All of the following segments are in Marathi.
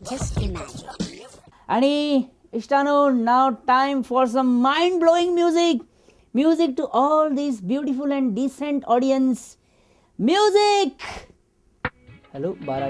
Just imagine. आणि इष्टानो, now time for some mind-blowing music. Music to all these beautiful and decent audience. Music! Hello, 12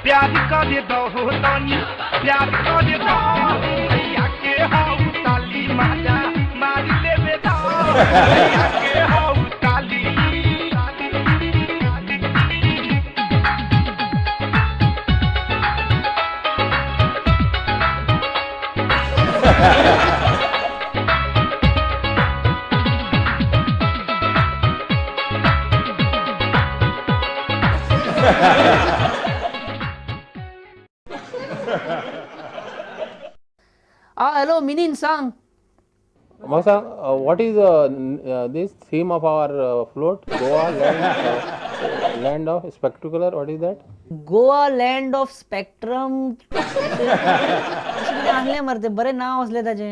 प्यार का दे दो तानी, प्यार का दे दो भैया के हाउ ताली माजा मार ले बेदा भैया के हाउ ताली। hello, Minin Sang. Masa, what is this theme of our float? Goa, land of spectacular. What is that? Goa, land of spectrum. आणले मरते बरे नाव असले त्याचे.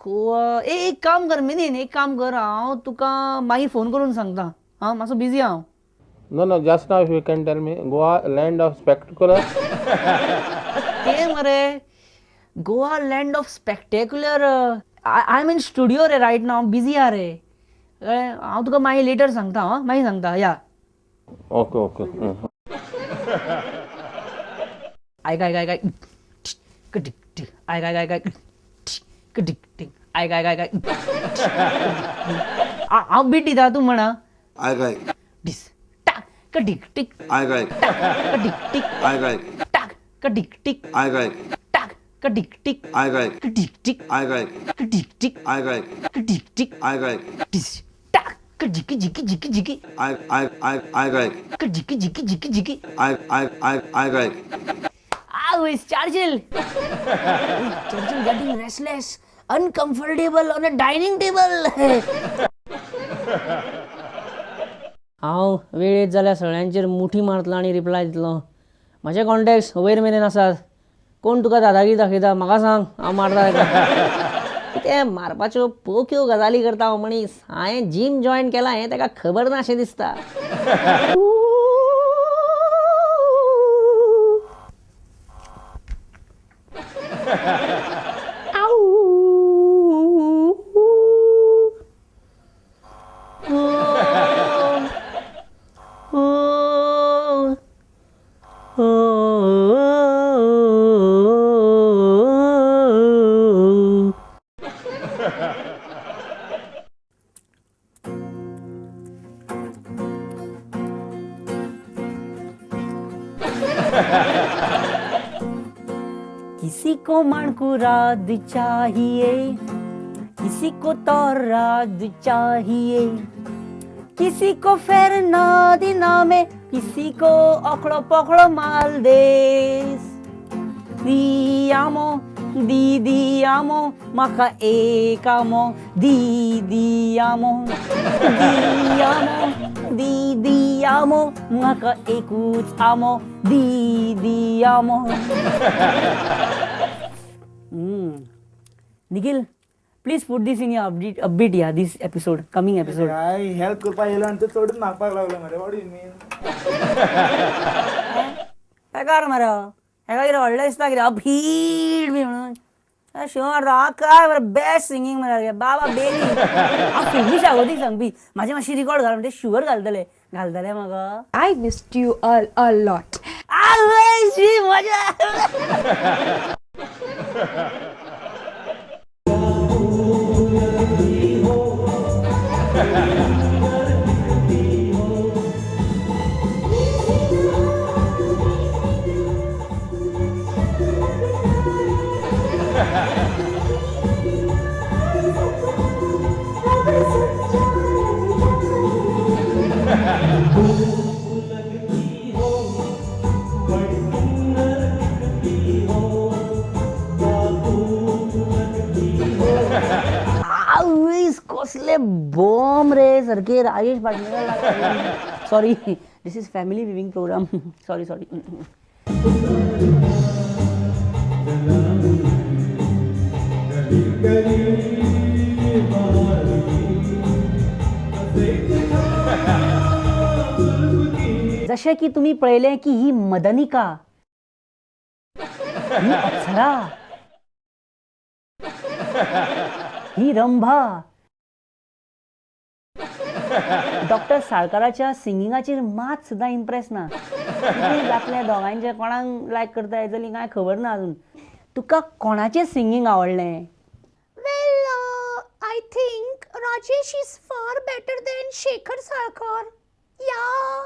गोवा एक काम कर मिनीन, एक काम कर, हांव तुका मागीर फोन करून सांगता. हां मातसो बिझी हांव. No, just now if you can tell me, Goa, land of spectacular. ते मरे Goa land of spectacular. I am in studio रे रायट नाव, बिझी आहा रे. हांव तुका मागीर लेटर सांगता. हां मागीर सांगता या. Okay. आयक कटिक टिक आयक कटिक टिक आयक हांव बीट दिता तूं म्हणा. आयक डिस टाक कटिक टिक आयक कटिक टिक आयक टाक कटिक टिक आयक टाक कटिक टिक आयक कटिक टिक आयक कटिक टिक आयक कटिक टिक आयक डिस टाक कजिकी जिकी जिकी जिकी आयक कजिकी जिकी जिकी जिकी आयक. Who is Churchill? Churchill getting restless, uncomfortable on a dining table. हांव वेळ येत जाल्यार सगळ्यांचेर मुठी मारतलो आनी रिप्लाय दितलो. म्हजे कॉन्टॅक्ट्स वयर मेरेन आसात. कोण तुका दादागिरी दाखयता म्हाका सांग, हांव मारता ताका. कितें मारपाच्यो पोक्यो गजाली करता हो मनीस. हांवें जीम जॉयन केलां हें ताका खबर ना अशें दिसता. किसी को मणकुराद चाहिए, किसी को तौराद चाहिए, किसी को फेरनादिना में, किसी को अखड़ो पखड़ो मालदेस. दियामो दियामो म्हाका एक आमो, दियामो दियामो म्हाका एकूच आमो, दियामो. Nikhil, please put this in your upbeat, yeah, this episode, coming episode. I help करपा येलो आनी तूं चडूच मागपाक लागलो मरे. What do you mean? काय कर मरे हेका कितें व्हडलें दिसता कितें भीड बी म्हणून. शिवर काय बरं बेस्ट सिंगींग मरे बाबा बेबी. हांव फिल्मी शागोती सांगपी म्हाजें मातशी रिकॉर्ड घाल म्हणटे शुवर घालतले म्हाका. I missed you a lot. आवयची मजा. कसले बॉम्ब रे सारखे Rajesh Patnekar. Sorry, this is family viewing programme. Sorry sorry. जसे की तुम्ही पळयले की ही मदनिका, ही अप्सरा, ही रंभा. डॉक्टर साळकाराच्या सिंगिंगाचेर मात सुद्दां इम्प्रेस ना. आपल्या दोगांचे कोणाक लायक करता येतली काय खबर ना अजून. तुका कोणाचें सिंगींग आवडलें? Well, I think Rajesh is far better than Shekhar Salkar. Yeah.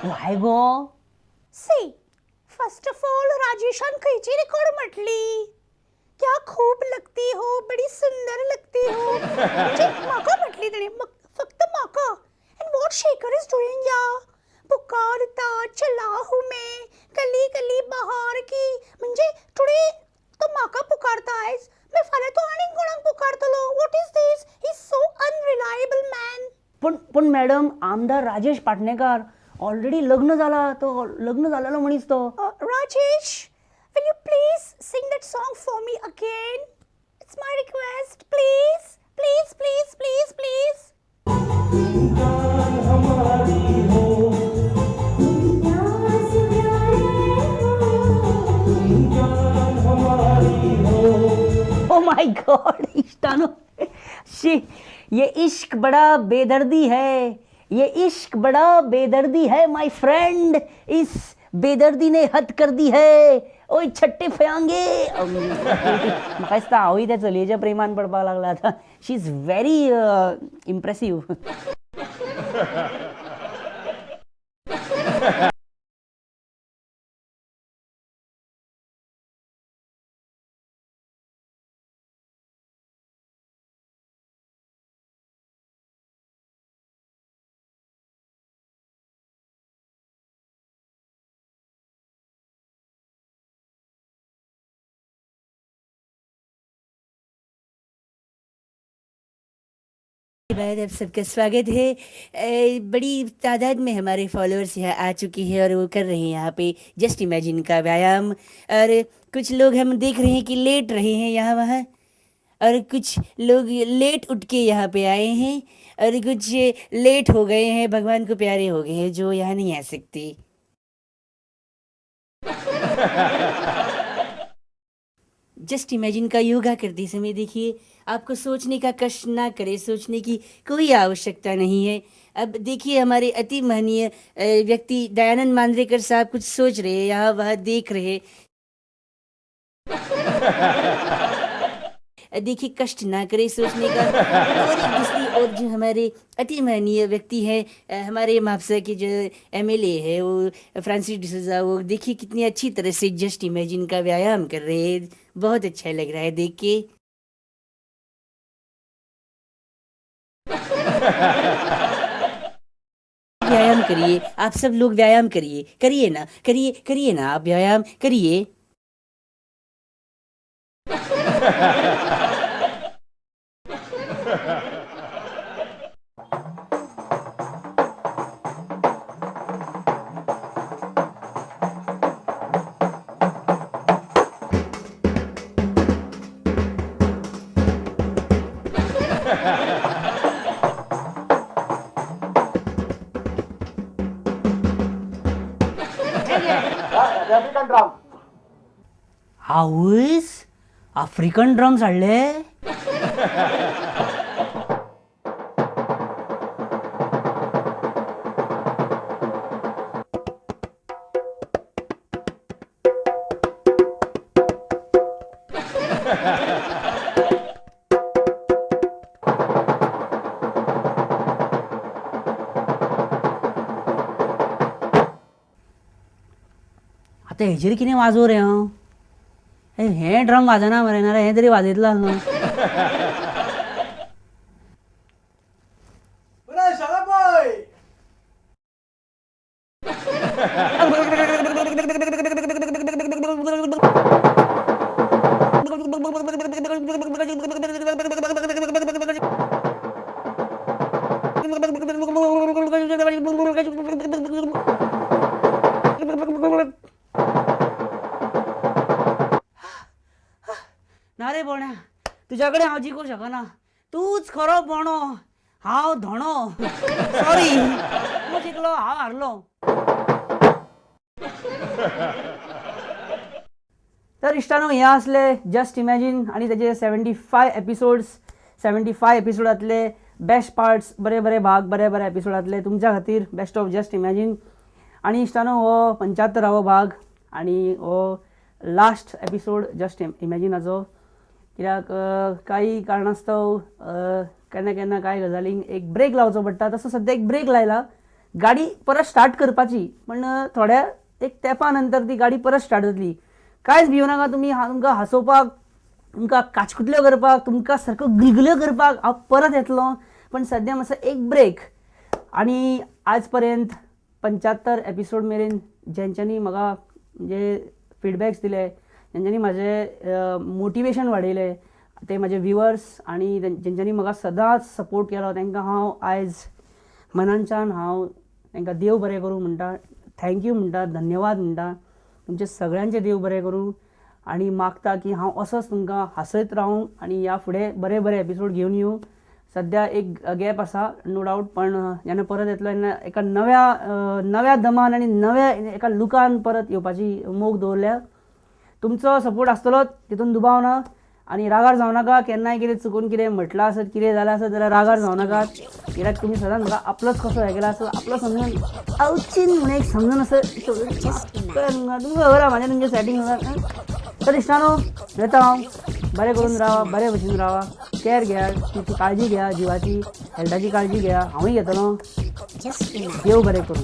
Why go? See, first of all, Rajeshan खयची रेकॉर्ड म्हटली? क्या खूब लगती हो, बड़ी सुंदर लगती हो. म्हणजे म्हाका म्हटली ताणे, फक्त म्हाका. And what Shekhar is doing, yeah? पुकारता चला हूँ मैं गली गली बहार की. म्हणजे टुडे तो म्हाका पुकारता आयज, मैं फाल्यां तो आनीक कोणाक पुकारतलो. What is this? He's so unreliable man. पण मॅडम, आमदार राजेश पाटणेकर ऑलरेडी लग्न झाला, तो लग्न झालेलो मनीस तो. Rajesh, will you please sing that song for me again? It's my request, please, please, please, please, please. Oh my god, इश्तानो, ये इश्क बड़ा बेदर्दी है, ये इश्क बड़ा बेदर्दी है माय फ्रेंड. इस बेदर्दी ने हद कर दी है. ओय छट्टे फयांगे. म्हाका दिसता हांवूय त्या चलयेच्या प्रेमान पडपाक लागला आतां. शी इज व्हेरी इम्प्रेसिव्ह. बाद आप सबका स्वागत है. बड़ी तादाद में हमारे फॉलोअर्स यहाँ आ चुके हैं और वो कर रहे हैं यहाँ पे जस्ट इमेजिन का व्यायाम. और कुछ लोग हम देख रहे हैं कि लेट रहे हैं यहाँ वहाँ, और कुछ लोग लेट उठ के यहाँ पे आए हैं, और कुछ लेट हो गए हैं, भगवान को प्यारे हो गए हैं, जो यहाँ नहीं आ सकते. जस्ट इमेजिन का योगा करते समय देखिए, आपको सोचने का कष्ट ना करे, सोचने की कोई आवश्यकता नहीं है. अब देखिए, हमारे अति महनीय व्यक्ति दयानंद मांद्रेकर साहब कुछ सोच रहे हैं, यहाँ वह देख रहे. देखिए, कष्ट ना करे सोचने का. और एक दूसरी और जो हमारे अति महनीय व्यक्ति हैं, हमारे मापसा के जो MLA है वो फ्रांसिस डिसूजा, वो देखिए कितनी अच्छी तरह से जस्ट इमेजिन का व्यायाम कर रहे हैं. बहुत अच्छा लग रहा है देख के. व्यायाम करिए, आप सब लोग व्यायाम करिए, करिए ना, करिए ना, आप व्यायाम करिए. हाऊस आफ्रिकन ड्रम्स हाडले. आता हेजेर कितें वाजोव रे हांव हें ड्रम वाजना मरे नाल्यार हें तरी वाजयतलो आसलो. शाळा पळय. ना रे बोण्या तुझ्याकडे हांव जिखूंक शकना. तूच खरो बोणो हांव धोणो. सॉरी तूं जिखलो हांव हारलो. तर इश्टानो हे असले जस्ट इमॅजिन आणि त्याचे 75 एपिसोड्स. 75 एपिसोडांतले बेस्ट पार्ट्स, बरे बरे भाग, बरे बरे एपिसोडांतले तुमच्या खातीर बेस्ट ऑफ जस्ट इमॅजिन. आणि इश्टानो हो 75रावो भाग आणि हो लास्ट एपिसोड जस्ट इमॅजिनाचो. कित्याक काही कारणास्तव केन्ना केन्ना कांय गजालींक एक ब्रेक लावचो पडटा. तसो सद्या एक ब्रेक लायला, गाडी परत स्टार्ट करपाची, पण थोड्या एक तेंपा नंतर ती गाडी परत स्टार्ट जातली. कांयच भिवू नाका तुमी. तुमकां हांसोवपाक, तुमकां काचकुटल्यो करपाक, तुमकां सारको गिलगिल्यो करपाक हांव परत येतलो. पण सद्या मातसो एक ब्रेक. आणि आज पर्यंत 75 एपिसोड मेरेन जेंच्यांनी म्हाका म्हणजे फिडबॅक्स दिले, जेंच्यांनी म्हाजें मोटिवेशन वाडयलें, ते म्हाजे व्ह्युअर्स आणि जेंच्यांनी म्हाका सदांच सपोर्ट केलो, तांकां हांव आयज मनांच्यान हांव तांकां देव बरें करूं म्हणटा. थँक्यू म्हणटा, धन्यवाद म्हणटा. तुमचे सगळ्यांचे देव बरें करूं. आणि मागता की हांव असोच तुमकां हांसयत रावूं आणि ह्या फुडें बरे बरे एपिसोड घेवन येवं. सद्या एक गॅप आसा नो डावट, पण जेन्ना परत येतलो तेन्ना एका नव्या दमान आणि नव्या एका लुकान परत येवपाची मोग दवरल्या. तुमचो सपोर्ट आसतलोच, तितून दुबाव ना. आणि रागार जावं नाका. केन्नाय कितें चुकून कितें म्हटलां आसत, कितें जालां आसत जाल्यार रागार जावं नाकात. कित्याक तुमी सदांच म्हाका आपलोच कसो हे केला आसत, आपलो समजून आवचीन म्हणून एक समजून असं तुमकां खबर आहा म्हाजें तुमचें सेटींग. तर इश्टानो येता हांव. बरें करून रावा, बरे भशेन रावा, केअर घ्या, तुमची काळजी घ्या, जिवाची हेल्थाची काळजी घ्या. हांवूय घेतलो. देव बरें करूं.